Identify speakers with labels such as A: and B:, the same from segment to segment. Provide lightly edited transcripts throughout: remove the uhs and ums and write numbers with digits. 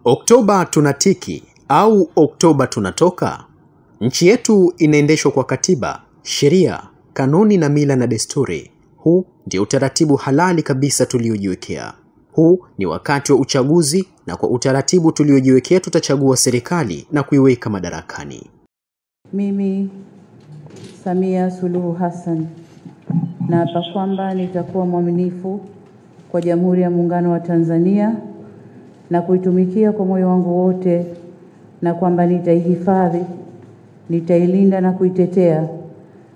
A: Oktoba tunatiki au Oktoba tunatoka? Nchi yetu inaendeshwa kwa katiba, sheria, kanuni na mila na desturi. Huu ndio utaratibu halali kabisa tuliojiwekea. Huu ni wakati wa uchaguzi, na kwa utaratibu tuliojiwekea tutachagua serikali na kuiweka madarakani.
B: Mimi Samia Suluhu Hassan naapa kwamba nitakuwa mwaminifu kwa Jamhuri ya Muungano wa Tanzania na kuitumikia kwa moyo wangu wote, na kwamba nitaihifadhi, nitailinda na kuitetea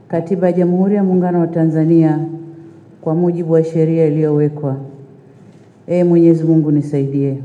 B: Katiba ya Jamhuri ya Muungano wa Tanzania kwa mujibu wa sheria iliyowekwa. Mwenyezi Mungu nisaidie.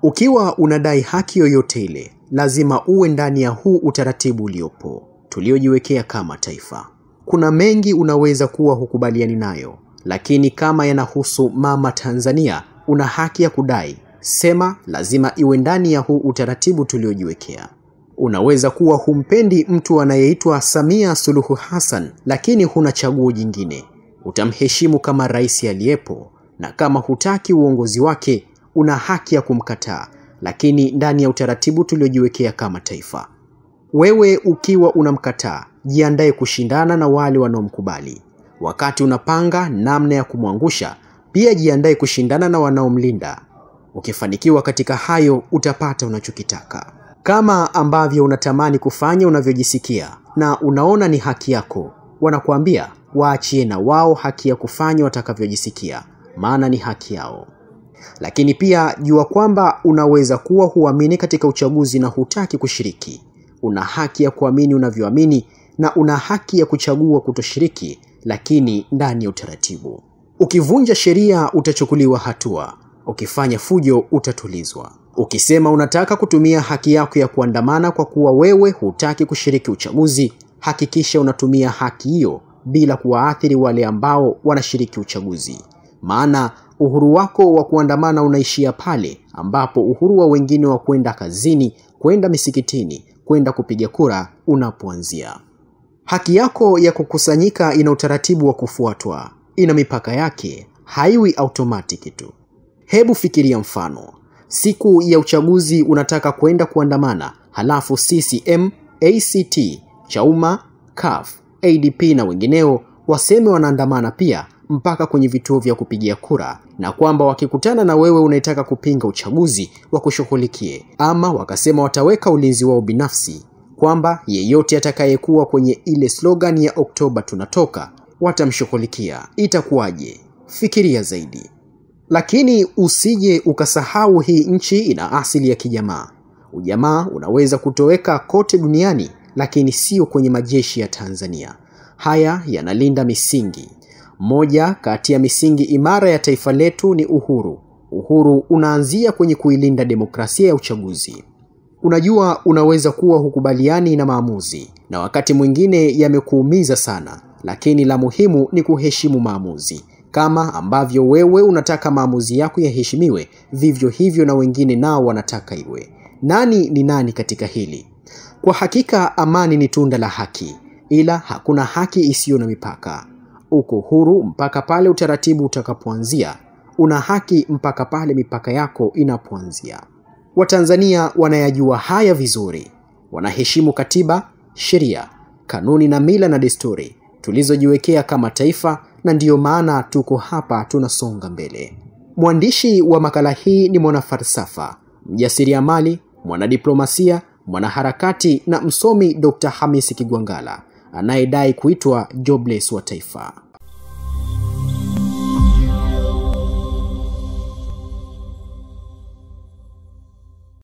A: Ukiwa unadai haki yoyote ile, lazima uwe ndani ya huu utaratibu uliopo tuliojiwekea kama taifa. Kuna mengi unaweza kuwa hukubaliani nayo, lakini kama yanahusu mama Tanzania, una haki ya kudai. Sema lazima iwe ndani ya huu utaratibu tuliojiwekea. Unaweza kuwa humpendi mtu anayeitwa Samia Suluhu Hassan, lakini huna chaguo jingine. Utamheshimu kama rais aliyepo, na kama hutaki uongozi wake, una haki ya kumkataa, lakini ndani ya utaratibu tuliojiwekea kama taifa. Wewe ukiwa unamkataa, jiandae kushindana na wale wanaomkubali. Wakati unapanga namna ya kumwangusha, pia jiandae kushindana na wanaomlinda. Ukifanikiwa katika hayo, utapata unachokitaka. Kama ambavyo unatamani kufanya unavyojisikia na unaona ni haki yako, wanakuambia waachie na wao haki ya kufanya watakavyojisikia, maana ni haki yao. Lakini pia jua kwamba unaweza kuwa huamini katika uchaguzi na hutaki kushiriki. Una haki ya kuamini unavyoamini, na una haki ya kuchagua kutoshiriki, lakini ndani ya utaratibu. Ukivunja sheria utachukuliwa hatua. Ukifanya fujo utatulizwa. Ukisema unataka kutumia haki yako ya kuandamana kwa kuwa wewe hutaki kushiriki uchaguzi, hakikisha unatumia haki hiyo bila kuwaathiri wale ambao wanashiriki uchaguzi. Maana uhuru wako wa kuandamana unaishia pale ambapo uhuru wa wengine wa kwenda kazini, kwenda misikitini, kwenda kupiga kura unapoanzia. Haki yako ya kukusanyika ina utaratibu wa kufuatwa, ina mipaka yake, haiwi automatic tu. Hebu fikiria mfano. Siku ya uchaguzi unataka kwenda kuandamana, halafu CCM, ACT, Chauma, CUF, ADP na wengineo waseme wanaandamana pia mpaka kwenye vituo vya kupigia kura, na kwamba wakikutana na wewe unataka kupinga uchaguzi wakushughulikie, ama wakasema wataweka ulinzi wao binafsi, kwamba yeyote atakayekuwa kwenye ile slogan ya Oktoba tunatoka watamshughulikia. Itakuwaje? Fikiria zaidi. Lakini usije ukasahau hii nchi ina asili ya kijamaa. Ujamaa unaweza kutoweka kote duniani, lakini sio kwenye majeshi ya Tanzania. Haya yanalinda misingi. Moja kati ya misingi imara ya taifa letu ni uhuru. Uhuru unaanzia kwenye kuilinda demokrasia ya uchaguzi. Unajua, unaweza kuwa hukubaliani na maamuzi, na wakati mwingine yamekuumiza sana, lakini la muhimu ni kuheshimu maamuzi. Kama ambavyo wewe unataka maamuzi yako yaheshimiwe, vivyo hivyo na wengine nao wanataka iwe. Nani ni nani katika hili? Kwa hakika amani ni tunda la haki, ila hakuna haki isiyo na mipaka. Uko huru mpaka pale utaratibu utakapoanzia. Una haki mpaka pale mipaka yako inapoanzia. Watanzania wanayajua haya vizuri. Wanaheshimu katiba, sheria, kanuni na mila na desturi tulizojiwekea kama taifa, na ndiyo maana tuko hapa tunasonga mbele. Mwandishi wa makala hii ni mwanafalsafa, mjasiriamali, mwanadiplomasia, mwanaharakati na msomi Dr. Hamisi Kigwangalla, anayedai kuitwa Jobless wa taifa.